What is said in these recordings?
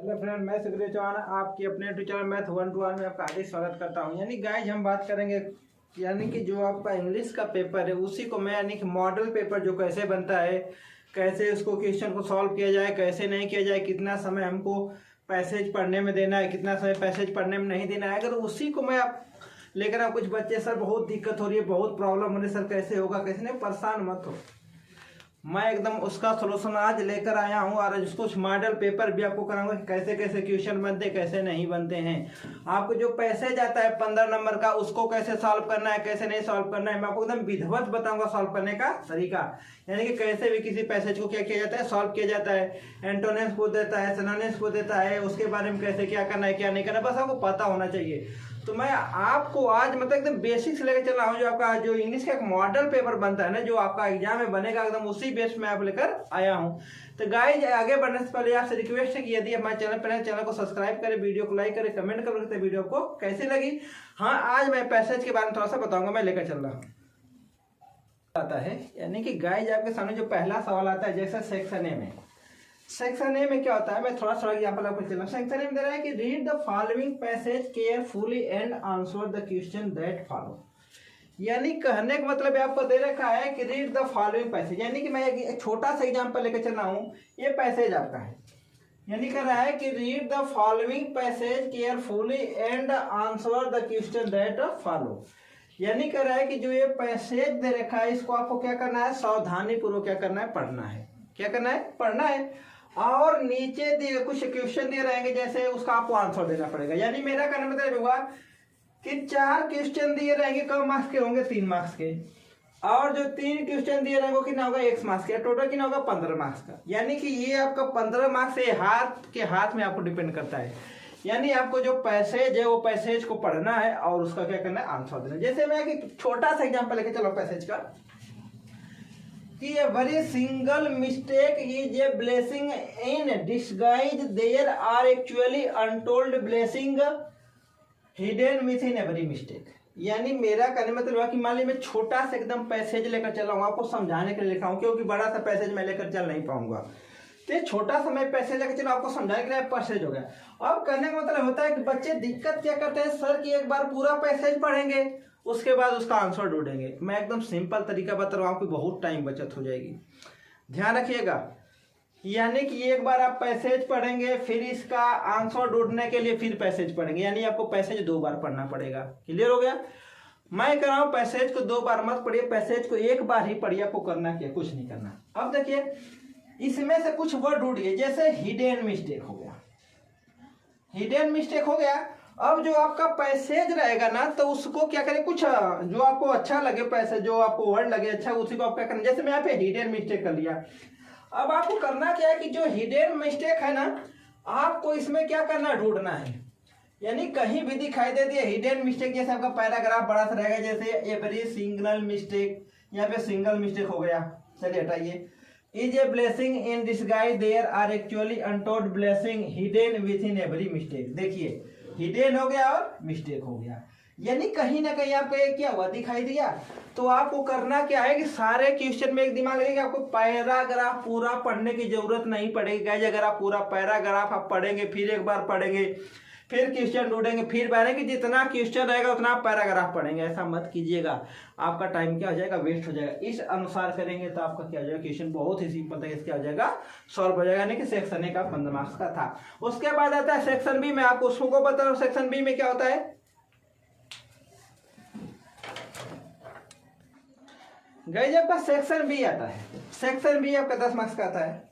Hello friend, मैं सुखदेव चौहान आपके अपने यूट्यूब चैनल मैथ 1 में आपका हार्दिक स्वागत करता हूं। यानी गाइज हम बात करेंगे यानी कि जो आपका इंग्लिश का पेपर है उसी को मैं यानी कि मॉडल पेपर जो कैसे बनता है, कैसे उसको क्वेश्चन को सॉल्व किया जाए, कैसे नहीं किया जाए, कितना समय हमको पैसेज पढ़ने में देना है, कितना समय पैसेज पढ़ने में नहीं देना है। अगर उसी को मैं आप लेकर आप कुछ बच्चे सर बहुत दिक्कत हो रही है, बहुत प्रॉब्लम हो रही है सर, कैसे होगा कैसे नहीं, परेशान मत हो। मैं एकदम उसका सोल्यूशन आज लेकर आया हूँ और उसको मॉडल पेपर भी आपको कराऊंगा कि कैसे कैसे क्वेश्चन बनते कैसे नहीं बनते हैं। आपको जो पैसेज आता है 15 नंबर का उसको कैसे सॉल्व करना है, कैसे नहीं सॉल्व करना है, मैं आपको एकदम विधिवत बताऊंगा सॉल्व करने का तरीका। यानी कि कैसे भी किसी पैसेज को क्या किया जाता है, सॉल्व किया जाता है, एंटोनिम्स को देता है, सिनोनिम्स को देता है, उसके बारे में कैसे क्या करना है क्या नहीं करना, बस आपको पता होना चाहिए। तो मैं आपको आज मतलब एकदम बेसिक से लेकर चल रहा हूँ। जो आपका जो इंग्लिश का एक मॉडल पेपर बनता है ना, जो आपका एग्जाम में बनेगा, एकदम उसी बेस में आप लेकर आया हूँ। तो गाइज आगे बढ़ने से पहले आपसे रिक्वेस्ट है कि यदि हमारे चैनल को सब्सक्राइब करें, वीडियो को लाइक करें, कमेंट करें वीडियो को कैसी लगी। हाँ, आज मैं पैसेज के बारे में थोड़ा सा बताऊंगा, मैं लेकर चल रहा हूँ। आता है यानी कि गाइज आपके सामने जो पहला सवाल आता है, जैसे सेक्शन ए में, सेक्शन ए में क्या होता है, मैं थोड़ा थोड़ा एग्जांपल आपको चलना। सेक्शन ए में दे रहा है कि read the following passage carefully and answer the question that follow. यानी कहने का मतलब आपको दे रखा है कि रीड द फॉलोइंग पैसेज, यानी कि मैं एक छोटा सा एग्जांपल लेकर चल रहा हूँ। ये पैसेज आपका है, यानी कह रहा है कि read the following passage carefully and answer the question that follow. यानी कह रहा है कि जो ये पैसेज दे रखा है इसको आपको क्या करना है, सावधानी पूर्वक क्या करना है, पढ़ना है। क्या करना है, पढ़ना है। और नीचे दिए कुछ क्वेश्चन दिए रहेंगे, जैसे उसका आपको आंसर देना पड़ेगा। यानी मेरा कहने मतलब हुआ कि 4 क्वेश्चन दिए रहेंगे, कम मार्क्स के होंगे, 3 मार्क्स के, और जो 3 क्वेश्चन दिए रहेंगे कितना होगा, 1 मार्क्स के, टोटल कितना होगा, 15 मार्क्स का। यानी कि ये आपका 15 मार्क्स से हाथ के हाथ में आपको डिपेंड करता है। यानी आपको जो पैसेज है वो पैसेज को पढ़ना है और उसका क्या करना है, आंसर देना। जैसे मैं एक छोटा सा एग्जाम्पल लेके चलो पैसेज का, कि a very single mistake is a blessing in disguise. There are actually untold blessing hidden within every mistake. यानी मेरा कहने मतलब है कि मान लीजिए मैं छोटा सा एकदम पैसेज लेकर चल रहा हूँ, आपको समझाने के लिए लिखा हूँ, क्योंकि बड़ा सा पैसेज मैं लेकर चल नहीं पाऊंगा। तो छोटा सा मैं पैसेज लेकर चलो, आपको समझाने के लिए पैसेज हो गया। अब कहने का मतलब होता है कि बच्चे दिक्कत क्या करते हैं सर, कि एक बार पूरा पैसेज पढ़ेंगे उसके बाद उसका आंसर ढूंढेंगे। मैं एकदम सिंपल तरीका बता रहा हूँ, आपकी बहुत टाइम बचत हो जाएगी, ध्यान रखिएगा। यानी कि एक बार आप पैसेज पढ़ेंगे, फिर इसका आंसर ढूंढने के लिए फिर पैसेज पढ़ेंगे, यानी आपको पैसेज 2 बार पढ़ना पड़ेगा। क्लियर हो गया? मैं कह रहा हूँ पैसेज को 2 बार मत पढ़िए, पैसेज को 1 बार ही पढ़िए। आपको करना क्या, कुछ नहीं करना। अब देखिए इसमें से कुछ वर्ड ढूंढिए, जैसे हिडन मिस्टेक हो गया, हिडन मिस्टेक हो गया। अब जो आपका पैसेज रहेगा ना, तो उसको क्या करें, कुछ जो आपको अच्छा लगे, पैसे जो आपको वर्ड लगे अच्छा, उसी को आप क्या करना। जैसे मैं यहाँ पे हिडन मिस्टेक कर लिया। अब आपको करना क्या है कि जो हिडन मिस्टेक है ना, आपको इसमें क्या करना, ढूंढना है। यानी कहीं भी दिखाई दे दिया हिडन मिस्टेक, जैसे आपका पैराग्राफ बड़ा सा रहेगा, जैसे एवरी सिंगल मिस्टेक, यहाँ पे सिंगल मिस्टेक हो गया। चलिए हटाइए। Is a blessing in disguise, there are actually untold blessing hidden within every mistake. देखिए हिडन हो गया और मिस्टेक हो गया, यानी कहीं ना कहीं आपका ये क्या हुआ, दिखाई दिया। तो आपको करना क्या है कि सारे क्वेश्चन में एक दिमाग लगेगा, आपको पैराग्राफ पूरा पढ़ने की जरूरत नहीं पड़ेगी। अगर आप पूरा पैराग्राफ आप पढ़ेंगे, फिर एक बार पढ़ेंगे, फिर क्वेश्चन ढूंढेंगे, फिर पढ़ेंगे, जितना क्वेश्चन रहेगा उतना आप पैराग्राफ पढ़ेंगे, ऐसा मत कीजिएगा। आपका टाइम क्या हो जाएगा, वेस्ट हो जाएगा। इस अनुसार करेंगे तो आपका क्या हो जाएगा, क्वेश्चन बहुत ही सिंपल तरीके से क्या हो जाएगा, सॉल्व हो जाएगा। यानी कि सेक्शन ए का 15 मार्क्स का था। उसके बाद आता है सेक्शन बी में, आपको उसको बता रहा हूँ। सेक्शन बी में क्या होता है, गाइस आपका सेक्शन बी आता है। सेक्शन बी आपका 10 मार्क्स का आता है,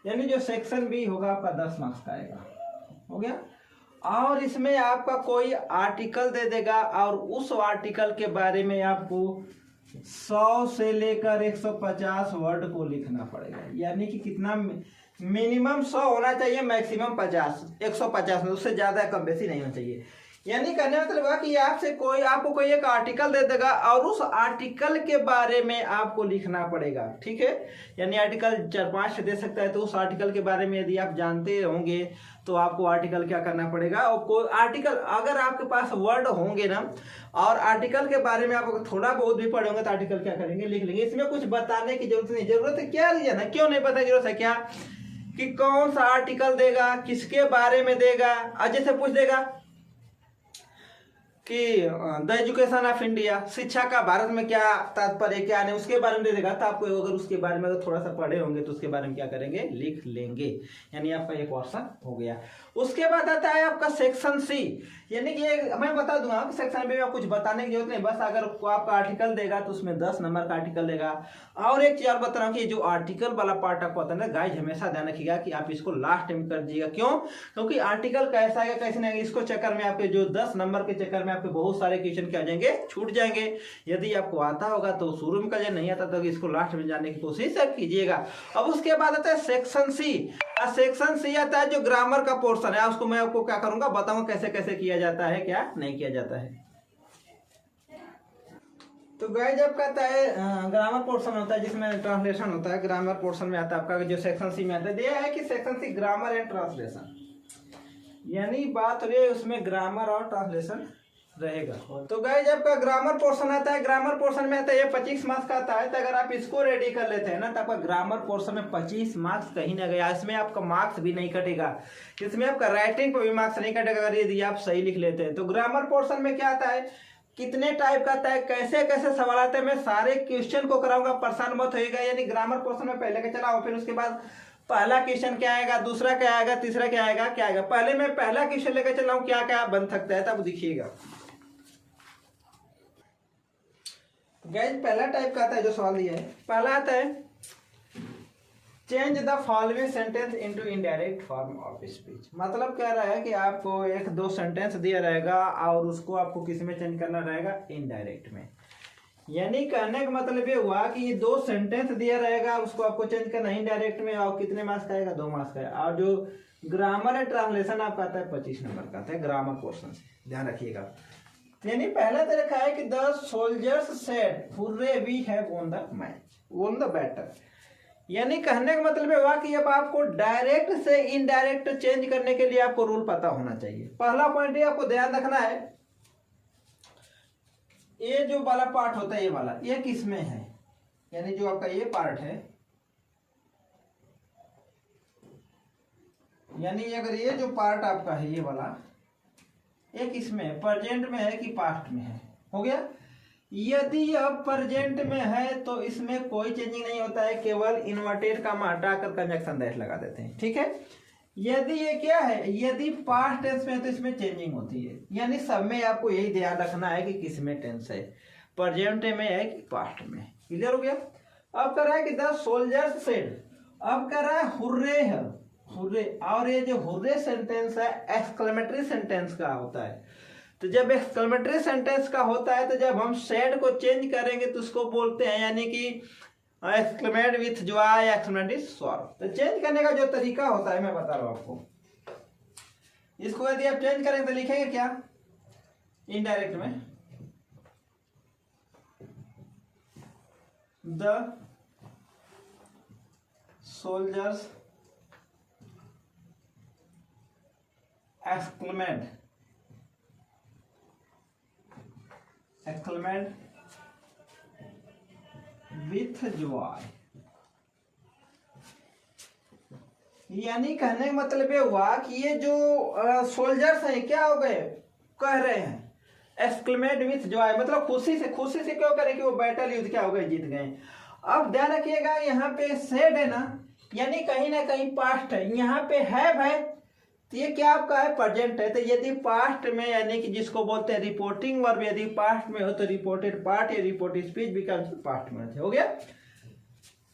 यानी जो सेक्शन बी होगा आपका 10 मार्क्स का आएगा। हो गया? और इसमें आपका कोई आर्टिकल दे देगा और उस आर्टिकल के बारे में आपको 100 से लेकर 150 वर्ड को लिखना पड़ेगा। यानी कि कितना, मिनिमम 100 होना चाहिए, मैक्सिमम 50, 150 में, उससे ज्यादा कम बेसी नहीं होना चाहिए। यानी कहने का मतलब कि आपको कोई एक आर्टिकल दे देगा और उस आर्टिकल के बारे में आपको लिखना पड़ेगा। ठीक है? यानी आर्टिकल 4-5 दे सकता है, तो उस आर्टिकल के बारे में यदि आप जानते होंगे तो आपको आर्टिकल क्या करना पड़ेगा। और कोई आर्टिकल अगर आपके पास वर्ड होंगे ना, और आर्टिकल के बारे में आप थोड़ा बहुत भी पढ़े होंगे, तो आर्टिकल क्या करेंगे, लिख लेंगे। इसमें कुछ बताने की जरूरत नहीं। जरूरत है क्या रीजन है, क्यों नहीं पता, जरूरत है क्या, कि कौन सा आर्टिकल देगा, किसके बारे में देगा। और जैसे पूछ देगा कि द एजुकेशन ऑफ इंडिया, शिक्षा का भारत में क्या तात्पर्य, क्या नहीं, उसके बारे में दे देगा। तो आपको अगर उसके बारे में अगर थोड़ा सा पढ़े होंगे तो उसके बारे में क्या करेंगे, लिख लेंगे। यानी आपका ये क्वेश्चन हो गया। उसके बाद आता है आपका सेक्शन सी, यानी कि मैं बता दूंगा सेक्शन बी में कुछ बताने की जरूरत नहीं, बस अगर आपका आर्टिकल देगा तो उसमें 10 नंबर का आर्टिकल देगा। और एक चीज और बता रहा हूँ कि जो आर्टिकल वाला पार्ट आपको आता है ना गाइज, हमेशा ध्यान रखिएगा कि आप इसको लास्ट टाइम कर दीजिएगा। क्यों? क्योंकि आर्टिकल कैसा है कैसे नहीं, इसको चक्कर में आपके जो 10 नंबर के चक्कर में आपके बहुत सारे क्वेश्चन क्या जाएंगे, छूट जाएंगे। यदि आपको आता होगा तो शुरू में कर, नहीं आता तो इसको लास्ट में जाने की कोशिश कीजिएगा। अब उसके बाद आता है सेक्शन सी। सेक्शन सी आता है जो ग्रामर का पोर्शन है, उसको मैं आपको क्या करूंगा, बताऊंगा कैसे कैसे किया जाता है, क्या नहीं किया जाता है। तो गाइस जब कहता है ग्रामर पोर्शन होता है जिसमें ट्रांसलेशन होता है, ग्रामर पोर्शन में आता है आपका जो सेक्शन सी में आता है, दिया है कि section C grammar and translation, यानी बात रही उसमें ग्रामर और ट्रांसलेशन रहेगा। तो गाइस जब का ग्रामर पोर्शन आता है, ग्रामर पोर्शन में आता है ये 25 मार्क्स का आता है। तो अगर आप इसको रेडी कर लेते हैं ना तो आपका ग्रामर पोर्शन में 25 मार्क्स कहीं ना गया। इसमें आपका मार्क्स भी नहीं कटेगा, इसमें आपका राइटिंग पर भी मार्क्स नहीं कटेगा अगर यदि आप सही लिख लेते हैं। तो ग्रामर पोर्शन में क्या आता है, कितने टाइप का आता है, कैसे कैसे सवाल आते हैं, मैं सारे क्वेश्चन को कराऊंगा, परेशान मत होइएगा। यानी ग्रामर पोर्शन में पहले के चलाओ, फिर उसके बाद पहला क्वेश्चन क्या आएगा, दूसरा क्या आएगा, तीसरा क्या आएगा, क्या आएगा। पहले मैं पहला क्वेश्चन लेकर चला हूं, क्या क्या बन सकता है, तब दिखिएगा। गाइस पहला टाइप का आता है जो सवाल दिया है, पहला आता है change the following sentence into indirect form of speech. मतलब कह रहा है कि आपको एक दो सेंटेंस दिया रहेगा और उसको आपको किस में चेंज करना रहेगा, इनडायरेक्ट में। यानी कहने का मतलब ये हुआ कि ये दो सेंटेंस दिया रहेगा, उसको आपको चेंज करना इनडायरेक्ट में। और कितने मार्क्स का आएगा, 2 मार्क्स का। और जो ग्रामर है ट्रांसलेशन आपका आता है 25 नंबर का आता है ग्रामर पोर्शन से, ध्यान रखिएगा। यानी पहला तो रखा है कि the soldiers said hurray we have won the match, won the battle. यानी कहने का मतलब हुआ कि अब आपको डायरेक्ट से इनडायरेक्ट चेंज करने के लिए आपको रूल पता होना चाहिए। पहला पॉइंट ये आपको ध्यान रखना है, ये जो वाला पार्ट होता है ये वाला, ये किस में है, यानी जो आपका ये पार्ट है, यानी अगर ये जो पार्ट आपका है ये वाला, ये किस में है, प्रेजेंट में है कि पास्ट में है। हो गया। यदि अब प्रेजेंट में है तो इसमें कोई चेंजिंग नहीं होता है, केवल इन्वर्टेड का हटाकर कंजक्शन दैट लगा देते हैं, ठीक है। यदि ये क्या है, यदि पास्ट टेंस में है तो इसमें चेंजिंग होती है। यानी सब में आपको यही ध्यान रखना है कि किस में टेंस है, प्रेजेंट में है कि पास्ट में। क्लियर हो गया। अब कर रहा है कि द सोल्जर्स सेड, अब कर रहा है हुर्रे है, हुर्रे। और ये जो हुर्रे सेंटेंस है एक्सक्लेमेटरी सेंटेंस का होता है। तो जब एक्सक्लेमेटरी सेंटेंस का होता है तो जब हम सेड को चेंज करेंगे तो उसको बोलते हैं यानी कि एक्सक्लेमेट विथ जॉय, एक्सक्लेमेट विथ सॉरो। तो चेंज करने का जो तरीका होता है मैं बता रहा हूं आपको। इसको यदि आप चेंज करेंगे तो लिखेंगे क्या, इनडायरेक्ट में the soldiers exclaimed with joy। यानी कहने का मतलब ये हुआ कि ये जो सोल्जर्स हैं क्या हो गए, कह रहे हैं एक्सक्लेमेट विथ जॉय, मतलब खुशी से क्यों करें कि वो बैटल युद्ध क्या हो गए, जीत गए। अब ध्यान रखिएगा यहाँ पे सेड है ना, यानी कहीं ना कहीं पास्ट है, यहाँ पे हैव है तो ये क्या आपका है, प्रेजेंट है। तो यदि पास्ट में यानी कि जिसको बोलते हैं रिपोर्टिंग वर्ब, यदि पास्ट में हो तो रिपोर्टेड पार्ट या रिपोर्टेड स्पीच बिकम्स पास्ट में। हो गया।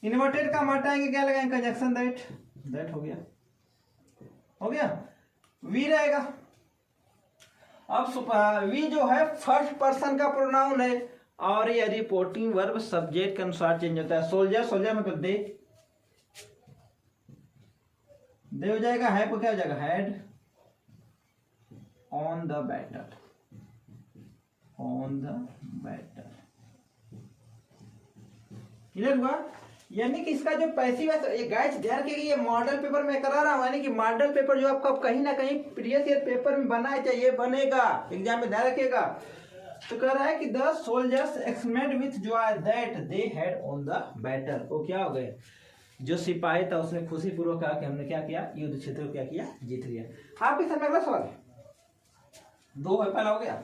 इन्वर्टेड का हटाएंगे क्या लगाएंगे, कंजक्शन दैट हो गया, हो गया। वी रहेगा। अब वी जो है फर्स्ट पर्सन का प्रोनाउन है और ये रिपोर्टिंग वर्ब सब्जेक्ट के अनुसार चेंज होता है। सोल्जर मतलब दे हो जाएगा, है को क्या हो जाएगा, had won the battle, on the battle. Clear हुआ। यानी कि इसका जो पैसिव है, ये गाइस ध्यान रखिए ये मॉडल पेपर में करा रहा हूं, यानी कि मॉडल पेपर जो आपका कहीं ना कहीं प्रीवियस ईयर पेपर में बना है, चाहिए बनेगा एग्जाम में, ध्यान रखिएगा। तो कह रहा है कि the soldiers exclaimed with joy that they had won the battle. वो क्या हो गए, जो सिपाही था उसने खुशी पूर्वक कहा कि हमने क्या किया, युद्ध क्षेत्र को क्या किया, जीत लिया। आपके सामने अगला सवाल 2 है, पहला हो गया।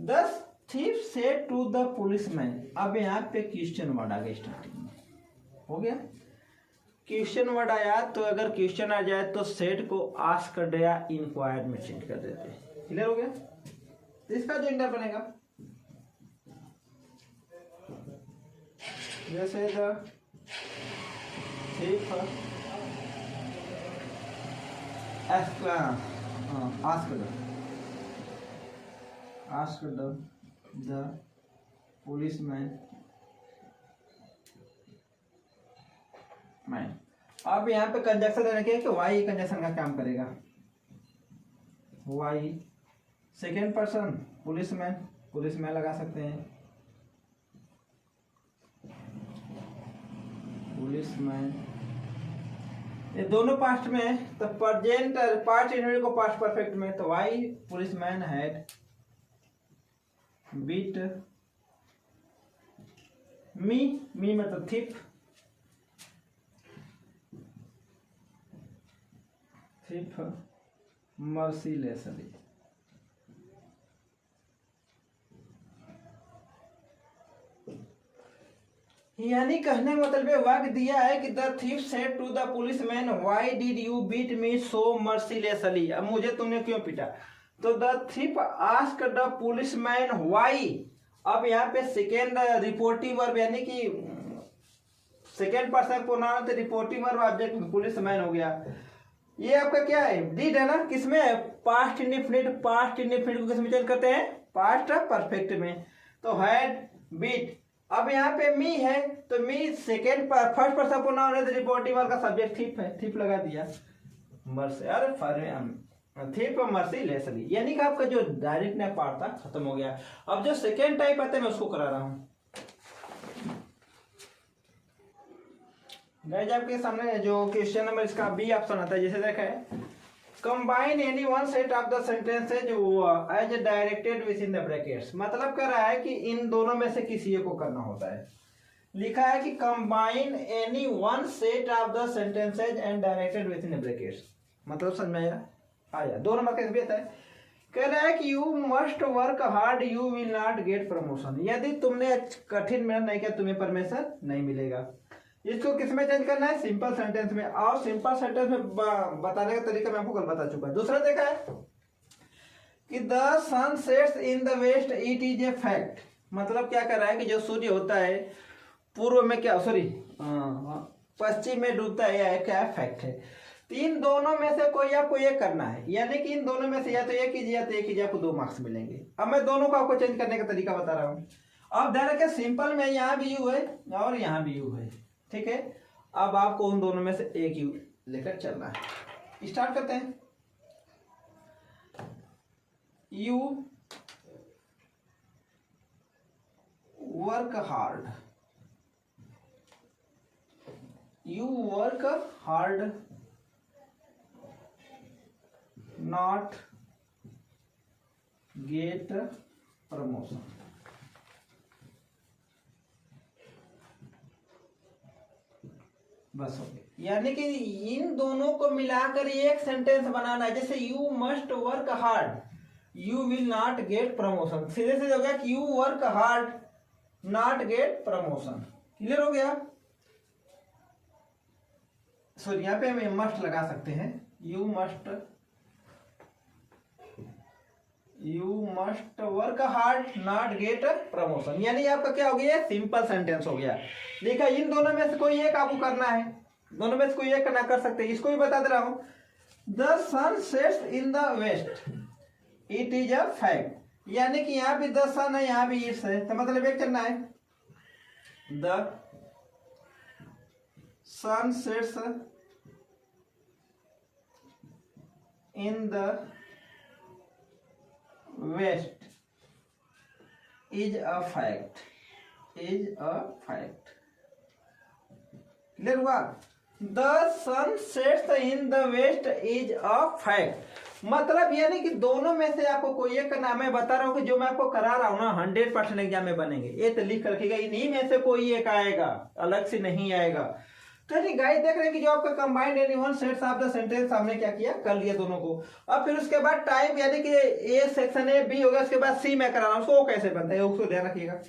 The thief said to the policeman. अब यहाँ पे क्वेश्चन वर्ड आ गया स्टार्टिंग में, हो गया क्वेश्चन वर्ड आया। तो अगर क्वेश्चन आ जाए तो सेड को आस्क कर दिया, इंक्वायर में चेंज कर देते हैं। क्लियर हो गया। तो इसका जो इंटर बनेगा, जैसे the thief ask the policeman man. अब यहाँ पे कंजक्शन देने के कि वाई कंजक्शन का काम करेगा। Why second person policeman, policeman लगा सकते हैं, पुलिसमैन। ये दोनों पास्ट में है तो प्रेजेंट पास्ट इंडिविजुअल को पास्ट परफेक्ट में, तो why policeman had beat me मतलब थिप मर्सीलेसली। यानी कहने का मतलब वाक्य दिया है कि the thief said to the policeman why did you beat me so mercilessly. अब मुझे तुमने क्यों पीटा। तो the thief asked the policeman why. अब यहाँ पे सेकेंड रिपोर्टिव वर्ब यानी कि second person pronoun, reportive verb object policeman हो गया। ये आपका क्या है, डिड है ना, किसमें, पास्ट इंडेफिनिट। पास्ट इंडेफिनिट को किसमें चेंज करते हैं, पास्ट परफेक्ट में। तो हैड बीट। अब यहाँ पे मी है तो me second first person pronoun है, तो रिपोर्टिव वर्ब का सब्जेक्ट थिप है, थिप लगा दिया। मर्सी अरे थिप मर्सीलेसली, यानी कि आपका जो डायरेक्ट ने पार्ट था खत्म हो गया। अब जो सेकेंड टाइप आता है मैं उसको करा रहा हूँ। गाइस आपके सामने जो क्वेश्चन नंबर इसका बी ऑप्शन आता है, जैसे देखा है, combine any one set of the sentences as directed within the brackets. मतलब कर रहा है कि इन दोनों में से किसी एक को करना होता है। लिखा है कि combine any one set of the sentences and directed within the brackets. मतलब समझ में आया। 2 नंबर का भी है। कह रहा है कि you must work hard you will not gate promotion. यदि तुमने कठिन मेहनत नहीं किया तुम्हें परमिशन नहीं मिलेगा। इसको किसमें चेंज करना है, सिंपल सेंटेंस में। और सिंपल सेंटेंस में बताने का तरीका मैं आपको कल बता चुका है। दूसरा देखा है कि the sun sets in the west it is a fact. मतलब क्या कर रहा है कि जो सूर्य होता है पूर्व में क्या पश्चिम में डूबता है, या क्या फैक्ट है। तो इन दोनों में से कोई आपको ये करना है, यानी कि इन दोनों में से या तो एक कीजिए या तो एक कीजिए, आपको 2 मार्क्स मिलेंगे। अब मैं दोनों को आपको चेंज करने का तरीका बता रहा हूँ। अब ध्यान रखें, सिंपल में यहाँ भी यू है और यहाँ भी यू है, ठीक है। अब आपको उन दोनों में से एक यू लेकर चलना है। स्टार्ट करते हैं। You work hard, you work hard not gate promotion. बस हो गया। यानी कि इन दोनों को मिलाकर एक सेंटेंस बनाना है। जैसे you must work hard you will not gate promotion. सीधे सीधे हो गया कि you work hard not gate promotion. Clear हो गया। सॉरी यहाँ पे हम मस्ट लगा सकते हैं। You must work hard not gate promotion. यानी आपका क्या हो गया, सिंपल सेंटेंस हो गया। देखा, इन दोनों में से कोई एक आपको करना है, दोनों में से कोई एक करना कर सकते हैं। इसको भी बता दे रहा हूं। The sun sets in the west it is a fact. यानी कि यहां भी द सन है, यहां भी इट्स है, तो मतलब एक करना है the sun sets in the west is a fact, is a fact. Clear हुआ। The sun sets in the west is a fact. मतलब यानी कि दोनों में से आपको कोई एक करना। मैं बता रहा हूं कि जो मैं आपको करा रहा हूं ना 100% एग्जाम में बनेंगे। ये तो लिख रखिएगा, इन्हीं में से कोई एक आएगा, अलग से नहीं आएगा। तो नहीं गाइस देख रहे हैं कि जो आपका combined any one sets of the sentence हमने क्या किया, कर लिया दोनों को। अब फिर उसके बाद टाइप यानी कि ए सेक्शन ए बी हो गया, उसके बाद सी में कराना, उसको कैसे बनता है उसको ध्यान रखिएगा।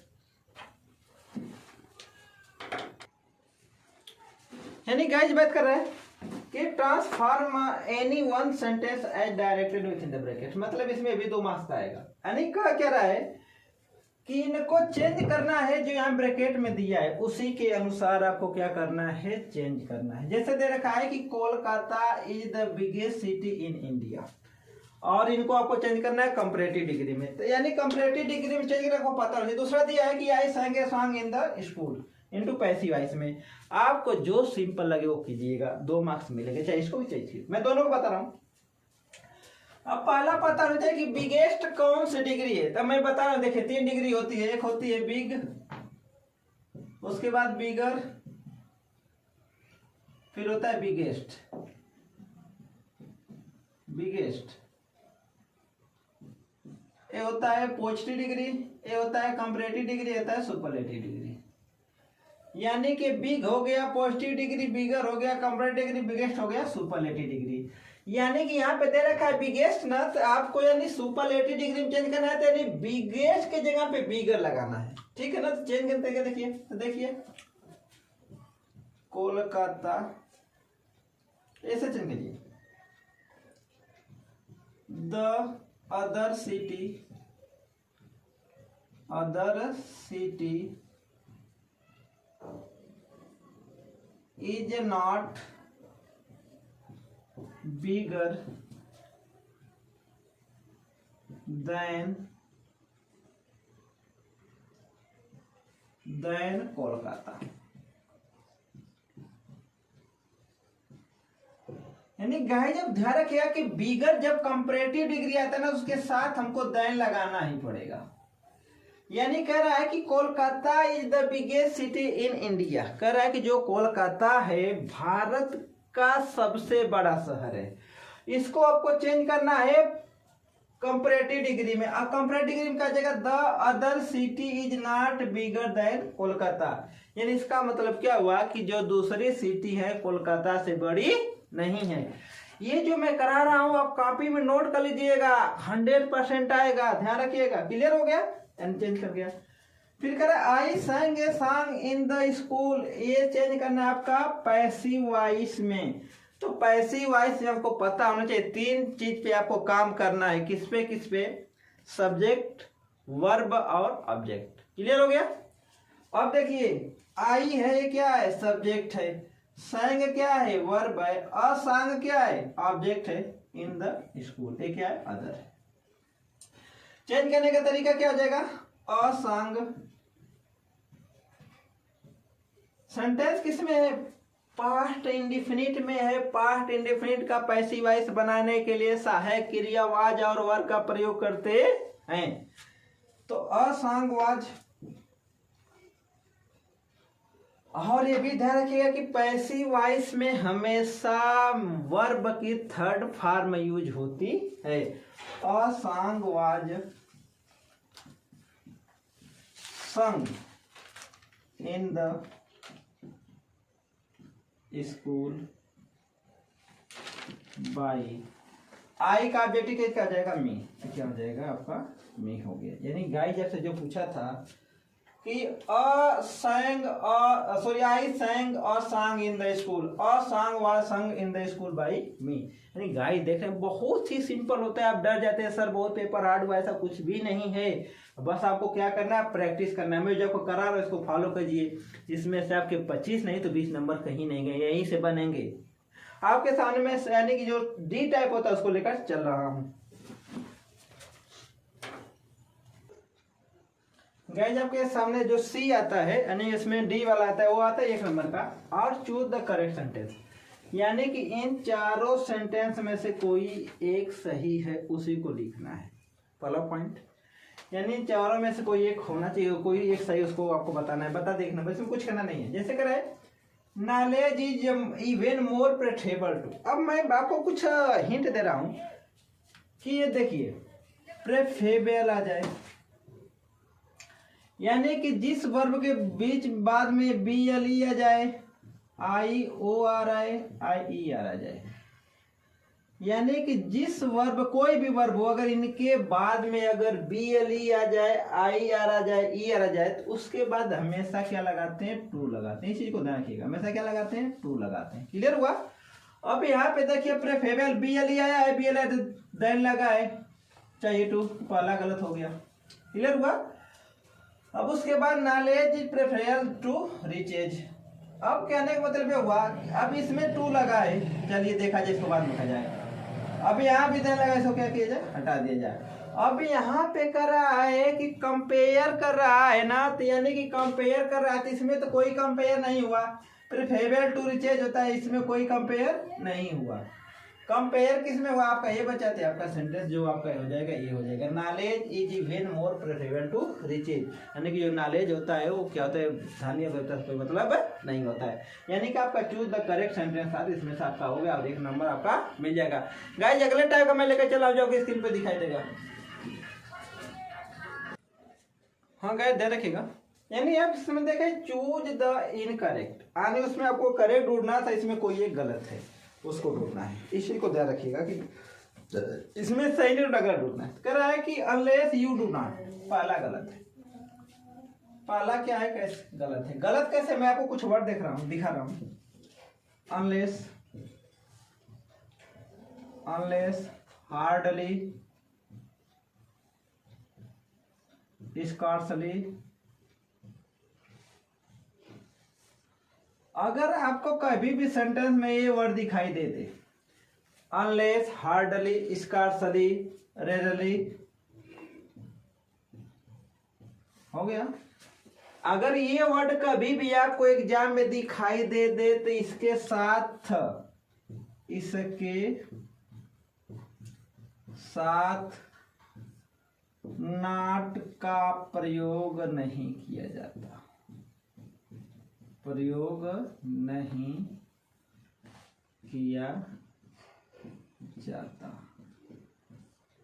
यानी गाइस बात कर रहे हैं कि transform any one sentence as directed within the bracket, मतलब इसमें भी 2 मार्क्स आएगा। यानी क्या रहा है कि इनको चेंज करना है, जो यहाँ ब्रैकेट में दिया है उसी के अनुसार आपको क्या करना है, चेंज करना है। जैसे दे रखा है कि Kolkata is the biggest city in India, और इनको आपको चेंज करना है कंपैरेटिव डिग्री में, तो यानी कंपैरेटिव डिग्री में चेंज करना आपको पता नहीं। दूसरा दिया है कि I sang a song in the school into passive voice में, आपको जो सिंपल लगे वो कीजिएगा, 2 मार्क्स मिलेंगे, चाहे इसको भी चाहिए। मैं दोनों को बता रहा हूँ। अब पहला पता होना चाहिए कि बिगेस्ट कौन सी डिग्री है, तब मैं बता रहा हूं। देखिए 3 डिग्री होती है, एक होती है बिग, उसके बाद बिगर, फिर होता है बिगेस्ट। बिगेस्ट ये होता है पॉजिटिव डिग्री, ये होता है कंपैरेटिव डिग्री, ये होता है सुपरलेटिव डिग्री। यानी कि बिग हो गया पॉजिटिव डिग्री, बिगर हो गया कंपैरेटिव डिग्री, बिगेस्ट हो गया सुपरलेटिव डिग्री। यानी कि यहाँ पे दे रखा है बिगेस्ट ना, तो आपको यानी सुपरलेटिव डिग्री में चेंज करना है, तो यानी बिगेस्ट के जगह पे बिगर लगाना है, ठीक है ना। तो चेंज करते हैं, देखिए तो देखिए कोलकाता ऐसे चेंज करिए, the other city is not bigger than Kolkata. यानी गाइस जब ध्यान रखिएगा कि बिगर जब कंपैरेटिव डिग्री आता है ना, उसके साथ हमको देन लगाना ही पड़ेगा। यानी कह रहा है कि Kolkata is the biggest city in India, कह रहा है कि जो कोलकाता है भारत का सबसे बड़ा शहर है। इसको आपको चेंज करना है कंपैरेटिव डिग्री में। अब कंपैरेटिव डिग्री में क्या जाएगा, the other city is not bigger than Kolkata. यानी इसका मतलब क्या हुआ कि जो दूसरी सिटी है कोलकाता से बड़ी नहीं है। ये जो मैं करा रहा हूं आप कॉपी में नोट कर लीजिएगा, 100% आएगा, ध्यान रखिएगा। क्लियर हो गया, चेंज कर गया। फिर कह रहा आई sang a song in the school, ये चेंज करना है आपका पैसिव वॉइस में। तो पैसिव वॉइस में आपको पता होना चाहिए 3 चीज पे आपको काम करना है। किस पे, सब्जेक्ट, वर्ब और ऑब्जेक्ट। क्लियर हो गया। अब देखिए आई है, ये क्या है, सब्जेक्ट है, sang क्या है, वर्ब है, अ sang क्या है, ऑब्जेक्ट है, इन द स्कूल ये क्या है, अदर है। चेंज करने का तरीका क्या हो जाएगा, अ sang। सेंटेंस किस में है, पास्ट इंडिफिनिट में है। पास्ट इंडिफिनिट का पैसिव वॉइस बनाने के लिए सहायक क्रिया वाज और वर्ब का प्रयोग करते हैं। तो अ sang वाज, और ये भी ध्यान रखिएगा कि पैसिव वॉइस में हमेशा वर्ब की 3rd फॉर्म यूज होती है। A sang was sung in the school by, I का ऑब्जेक्टिव क्या हो जाएगा, मी। क्या हो जाएगा आपका, मी हो गया। यानी गाइस जब से जो पूछा था कि आई sang और sang in the school, a sang was sung in the school by me. यानी गाइस देख रहे हैं बहुत ही सिंपल होता है। आप डर जाते हैं सर बहुत पेपर हार्ड हुआ, ऐसा कुछ भी नहीं है। बस आपको क्या करना है, प्रैक्टिस करना है। मैं जो आपको करा रहा हूं इसको फॉलो कीजिए। इसमें से आपके 25 नहीं तो 20 नंबर कहीं नहीं गए, यहीं से बनेंगे। आपके सामने में यानी कि जो डी टाइप होता है उसको लेकर चल रहा हूं। गाइस आपके सामने जो सी आता है यानी इसमें डी वाला आता है, वो आता है 1 नंबर का, और चूज द करेक्ट सेंटेंस। यानी कि इन चारों सेंटेंस में से कोई एक सही है, उसी को लिखना है। पहला पॉइंट, यानी चारों में से कोई एक होना चाहिए, कोई एक सही, उसको आपको बताना है। बता देखना, बस इसमें कुछ करना नहीं है। जैसे करे knowledge is even more preferable to. अब मैं आपको कुछ हिंट दे रहा हूं कि ये देखिए प्रेफरेबल आ जाए, यानी कि जिस वर्ब के बीच बाद में बी एल ई आ जाए, IORI आ जाए। यानी कि जिस वर्ब, कोई भी वर्ब हो, अगर इनके बाद में अगर BLE आ जाए, IR आ जाए, ER आ जाए, तो उसके बाद हमेशा क्या लगाते हैं, टू लगाते हैं। इस चीज को ध्यान रखिएगा, हमेशा क्या लगाते हैं, टू लगाते हैं। क्लियर हुआ। अब यहाँ पे देखिए प्रेफरेबल BLE आया है, BLE देन लगा है, चाहिए टू, पहला गलत हो गया। क्लियर हुआ। अब उसके बाद knowledge is preferable to riches. अब कहने का मतलब ये हुआ, अब इसमें टू लगा है, चलिए देखा जाए, इसको बाद में देखा जाए। अब यहाँ भी देन लगा, इसको क्या किया जाए, हटा दिया जाए। अब यहाँ पे कर रहा है कि कंपेयर कर रहा है ना, तो यानी कि कंपेयर कर रहा है, तो इसमें तो कोई कंपेयर नहीं हुआ। प्रेफरेबल टू रिचेज होता है, इसमें कोई कंपेयर नहीं हुआ। कंपेयर किसमें हुआ, आपका ये बचाते हैं, आपका सेंटेंस जो आपका हो जाएगा, ये हो जाएगा, knowledge is even more preferable to riches. यानी कि जो नॉलेज होता है वो क्या होता है, स्थानीय होता है, कोई मतलब नहीं होता है। यानी कि आपका चूज द करेक्ट सेंटेंस था, इसमें से आपका हो गया और 1 नंबर आपका मिल जाएगा। गाइस अगले टाइप का मैं लेकर चला जाऊंगा, स्क्रीन पे दिखाई देगा। हाँ गाइस दे रखिएगा, यानी आप इसमें देखें चूज द इनकरेक्ट, यानी उसमें आपको करेक्ट ढूंढना था, इसमें कोई एक गलत है, उसको ढूंढना है। इसी को ध्यान रखिएगा कि इसमें सही नहीं अगर ढूंढना है। कह रहा है कि अनलेस यू डू नॉट, पहला गलत है। पहला क्या है, कैसे गलत है, गलत कैसे, मैं आपको कुछ वर्ड दिखा रहा हूं। Unless hardly, scarcely. अगर आपको कभी भी सेंटेंस में ये वर्ड दिखाई देते, अनलेस, हार्डली, स्कार्सली, रेयरली, हो गया। अगर ये वर्ड कभी भी आपको एग्जाम में दिखाई दे तो इसके साथ नॉट का प्रयोग नहीं किया जाता, प्रयोग नहीं किया जाता।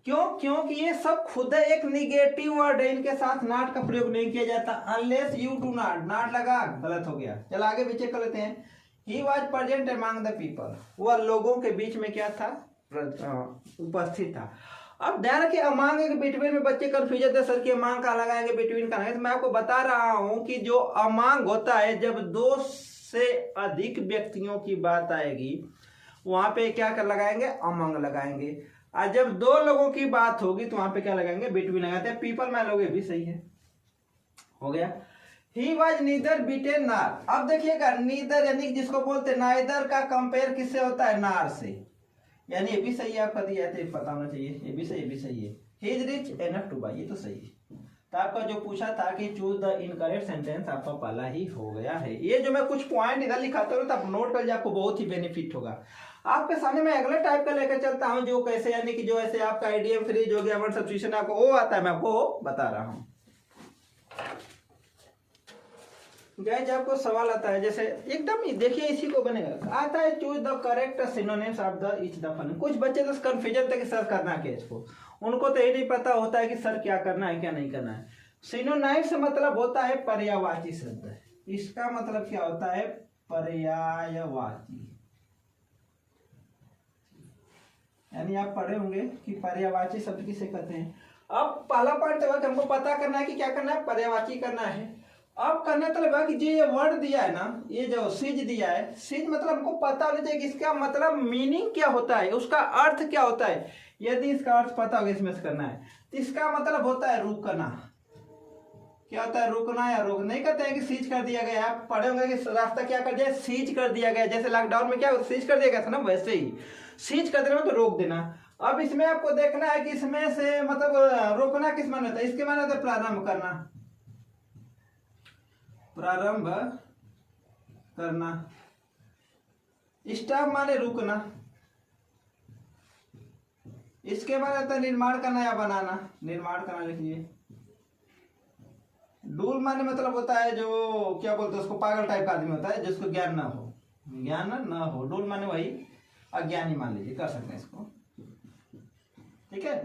क्यों, क्योंकि ये सब खुद एक निगेटिव वर्ड है, इनके साथ नॉट का प्रयोग नहीं किया जाता। Unless you do not, not लगा, गलत हो गया। चल आगे भी चेक कर लेते हैं। He was present among the people, वह लोगों के बीच में क्या था, उपस्थित था। अब ध्यान रखिए, अमांग के बिटवीन में बच्चे कंफ्यूजन थे, सर की अमांग का लगाएंगे, बिटवीन का लगाएंगे। तो मैं आपको बता रहा हूं कि जो अमांग होता है, जब 2 से अधिक व्यक्तियों की बात आएगी, वहां पे क्या कर लगाएंगे, अमंग लगाएंगे। और जब 2 लोगों की बात होगी तो वहां पे क्या लगाएंगे, बिटवीन लगाते हैं। पीपल में लोगे भी सही है, हो गया। ही वॉज नीदर बीटेन नार। अब देखिएगा, नीदर यानी जिसको बोलते नाइदर का कंपेयर किससे होता है, नार से। यानी ये भी सही है, आपका दिया है, पता होना चाहिए, ये भी सही, ये भी सही है। He is rich enough to buy, ये तो सही है। तो आपका जो पूछा था कि चूज द इनकरेक्ट सेंटेंस, आपका पहला ही हो गया है। ये जो मैं कुछ पॉइंट इधर लिखाता हूँ तो आप नोट कर, आपको बहुत ही बेनिफिट होगा। आपके सामने मैं अगले टाइप का लेकर चलता हूँ, जो कैसे, यानी कि जो ऐसे आपका आईडीएम फ्रीज हो गया, वर्ड सब्स्टिट्यूशन आपको वो आता है, मैं आपको बता रहा हूँ। गाइस आपको सवाल आता है, जैसे एकदम देखिए इसी को बनेगा, आता है choose the correct synonyms of the each the following. कुछ बच्चे तो कंफ्यूजन थे कि सर करना क्या इसको, उनको तो ये नहीं पता होता है कि सर क्या करना है क्या नहीं करना है। सिनोनिम्स से मतलब होता है पर्यायवाची शब्द, इसका मतलब क्या होता है, पर्यायवाची। यानी आप पढ़े होंगे कि पर्यायवाची शब्द किसे कहते हैं। अब पहला पॉइंट हमको पता करना है कि क्या करना है, पर्यायवाची करना है। अब करना मतलब कि जो ये वर्ड दिया है ना, ये जो सीज दिया है, सीज मतलब हमको पता होना चाहिए कि इसका मतलब मीनिंग क्या होता है, उसका अर्थ क्या होता है। यदि इसका अर्थ पता होगा, इसमें से करना है, तो इसका मतलब होता है रुकना। क्या होता है, रुकना या रोक। नहीं कहते हैं कि सीज कर दिया गया, आप पढ़े होंगे कि रास्ता क्या कर दिया, सीज कर दिया गया। जैसे लॉकडाउन में क्या सीज कर दिया गया था ना, वैसे ही सीज कर देना तो रोक देना। अब इसमें आपको देखना है कि इसमें से मतलब रोकना किस माने होता है, इसके माने होता है प्रारंभ करना, प्रारंभ करना। स्टॉप माने रुकना, इसके बाद आता है निर्माण करना या बनाना, निर्माण करना लिखिए। डूल माने मतलब होता है जो क्या बोलते हैं उसको, पागल टाइप का आदमी होता है जिसको ज्ञान ना हो, ज्ञान ना हो। डूल माने वही अज्ञानी मान लीजिए, कर सकते हैं इसको, ठीक है।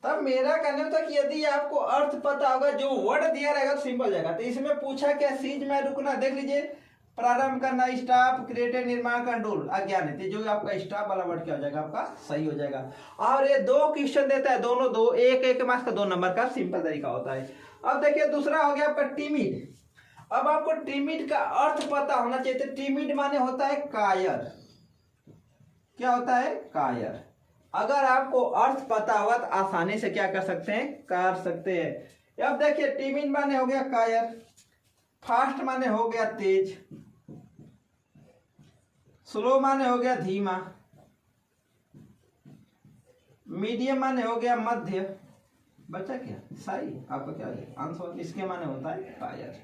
तब मेरा कहना था कि यदि आपको अर्थ पता होगा, जो वर्ड दिया रहेगा तो सिंपल जाएगा। तो इसमें पूछा क्या, सीज में रुकना, देख लीजिए प्रारंभ करना, स्टॉप, क्रिएटेड, निर्माण, कंट्रोल, अज्ञानित, जो आपका स्टॉप वाला वर्ड क्या हो जाएगा, आपका सही हो जाएगा। और ये 2 क्वेश्चन देता है, दोनों 2, एक मार्क्स का 2 नंबर का सिंपल तरीका होता है। अब देखिए दूसरा हो गया आपका टिमिड। अब आपको टिमिड का अर्थ पता होना चाहिए। तो टिमिड माने होता है कायर। क्या होता है? कायर। अगर आपको अर्थ पता होगा तो आसानी से क्या कर सकते हैं, कर सकते हैं। अब देखिए टिमिड माने हो गया कायर, फास्ट माने हो गया तेज, स्लो माने हो गया धीमा, मीडियम माने हो गया मध्य। बचा क्या? सही। आपका क्या आंसर इसके माने होता है कायर।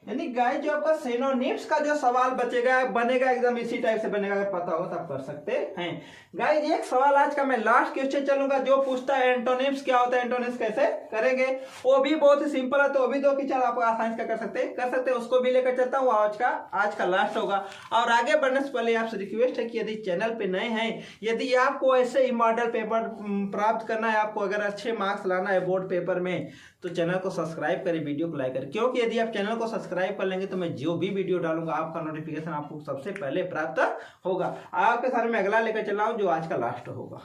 यानी गाइस जो आपका सिनोनिम्स का जो सवाल बचेगा बनेगा एकदम इसी टाइप से बनेगा। अगर पता हो तो आप कर सकते हैं। गाइस एक सवाल आज का मैं लास्ट क्वेश्चन चलूंगा जो पूछता है एंटोनिम्स क्या होता है, एंटोनिम्स कैसे करेंगे। वो भी बहुत ही सिंपल है, तो वो भी 2 की 4 आप आसानी से कर सकते हैं। उसको भी लेकर चलता हूँ। आज का लास्ट होगा। और आगे बढ़ने से पहले आपसे रिक्वेस्ट है कि यदि चैनल पे नए हैं, यदि आपको ऐसे ही मॉडल पेपर प्राप्त करना है, आपको अगर अच्छे मार्क्स लाना है बोर्ड पेपर में, तो चैनल को सब्सक्राइब करें, वीडियो को लाइक करें। क्योंकि यदि आप चैनल को सब्सक्राइब कर लेंगे तो मैं जो भी वीडियो डालूंगा आपका नोटिफिकेशन आपको सबसे पहले प्राप्त होगा। आपके साथ में अगला लेकर चला हूं जो आज का लास्ट होगा।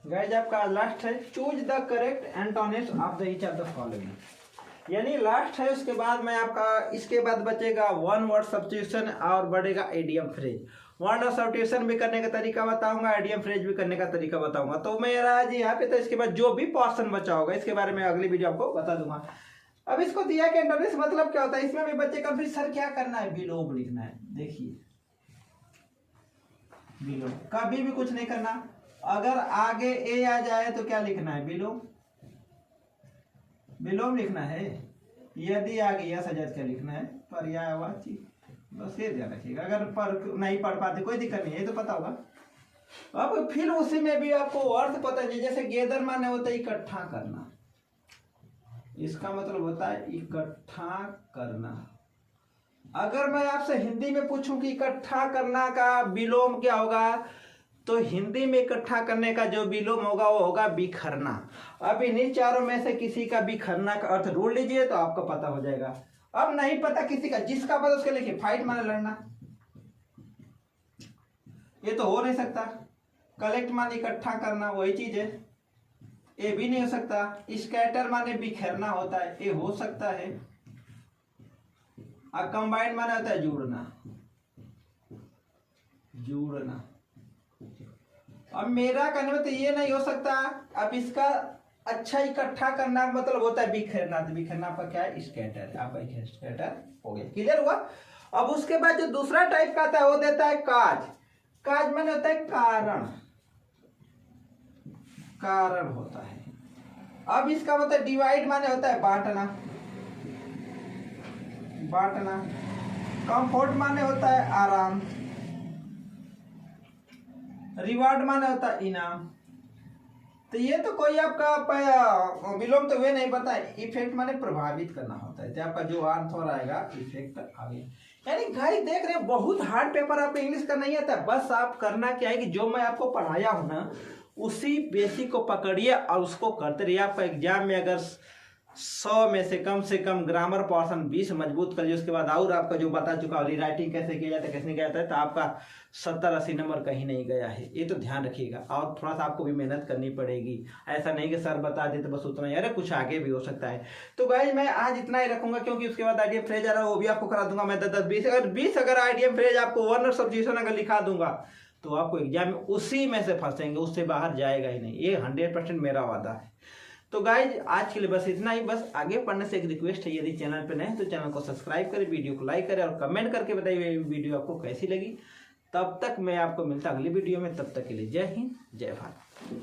गाइस आपका लास्ट है, choose the correct antonyms of the each of the following. यानी लास्ट है, उसके बाद मैं आपका इसके बाद बचेगा 1 वर्ड सब्स्टिट्यूशन और बढ़ेगा इडियम फ्रेज। वर्ड और सब्स्टिट्यूशन भी करने का तरीका बताऊंगा, इडियम फ्रेज भी करने का तरीका बताऊंगा। तो मेरा आज यहाँ पे, तो इसके बाद जो भी पोर्शन बचा होगा इसके बारे में अगली वीडियो आपको बता दूंगा। अब इसको दिया कि एंटोनिम्स मतलब क्या होता है, इसमें भी बच्चे का फिर सर क्या करना है, विलोम लिखना है। देखिए विलोम, कभी भी कुछ नहीं करना। अगर आगे ए आ जाए तो क्या लिखना है, विलोम, विलोम लिखना है। यदि आगे यह सजात क्या लिखना है, पर्यायवाची। बस ये ध्यान रखिएगा। अगर नहीं पढ़ पाते कोई दिक्कत नहीं है, तो पता होगा। अब फिर उसी में भी आपको अर्थ पता है। जैसे गेदर माने होता है इकट्ठा करना, इसका मतलब होता है इकट्ठा करना। अगर मैं आपसे हिंदी में पूछूं कि इकट्ठा करना का विलोम क्या होगा, तो हिंदी में इकट्ठा करने का जो विलोम होगा वो होगा बिखरना। अब इन्हीं चारों में से किसी का बिखरना का अर्थ ढूंढ लीजिए तो आपको पता हो जाएगा। अब नहीं पता किसी का, जिसका पता उसके लिखिए। फाइट माने लड़ना, ये तो हो नहीं सकता। कलेक्ट माने इकट्ठा करना, वही चीज है, ये भी नहीं हो सकता। स्कैटर माने बिखरना होता है, ये हो सकता है। अब कंबाइंड माने होता है जोड़ना, जोड़ना। अब मेरा कहने में तो ये नहीं हो सकता। अब इसका अच्छा इकट्ठा करना मतलब होता है बिखरना, तो बिखरना आपका क्या है, स्कैटर। आपका स्कैटर हो गया, क्लियर हुआ। अब उसके बाद जो दूसरा टाइप का आता है वो देता है काज। काज माने होता है कारण, कारण होता है। अब इसका मतलब डिवाइड माने होता है बांटना, बांटना। कंफर्ट माने होता है आराम, रिवार्ड माने होता है इनाम। तो ये तो कोई आपका विलोम तो वे नहीं पता है। इफेक्ट माने प्रभावित करना होता है, तो आपका जो आंसर आएगा इफेक्ट आगे। यानी गाइस देख रहे हैं बहुत हार्ड पेपर आपको इंग्लिश का नहीं आता। बस आप करना क्या है कि जो मैं आपको पढ़ाया हूं ना उसी बेसिक को पकड़िए और उसको करते रहिए। आपका एग्जाम में अगर 100 में से कम ग्रामर पोर्शन 20 मजबूत करिए। उसके बाद और आपका जो बता चुका है रीराइटिंग कैसे किया जाता है कैसे नहीं किया जाता है, तो आपका 70-80 नंबर कहीं नहीं गया है, ये तो ध्यान रखिएगा। और थोड़ा सा आपको भी मेहनत करनी पड़ेगी। ऐसा नहीं कि सर बता दे तो बस उतना ही, अरे कुछ आगे भी हो सकता है। तो गाइस मैं आज इतना ही रखूंगा, क्योंकि उसके बाद आइडियम फ्रेज आ रहा है वो भी आपको करा दूंगा मैं 10-20 अगर आइडियम फ्रेज आपको 1 और सब्स्टिट्यूशन अगर लिखा दूंगा तो आपको एग्जाम में उसी में से फंसेंगे, उससे बाहर जाएगा ही नहीं। ये 100% मेरा वादा है। तो गाइज आज के लिए बस इतना ही। बस आगे पढ़ने से एक रिक्वेस्ट है, यदि चैनल पे नए हैं तो चैनल को सब्सक्राइब करें, वीडियो को लाइक करें और कमेंट करके बताइए वीडियो आपको कैसी लगी। तब तक मैं आपको मिलता अगली वीडियो में, तब तक के लिए जय हिंद जय भारत।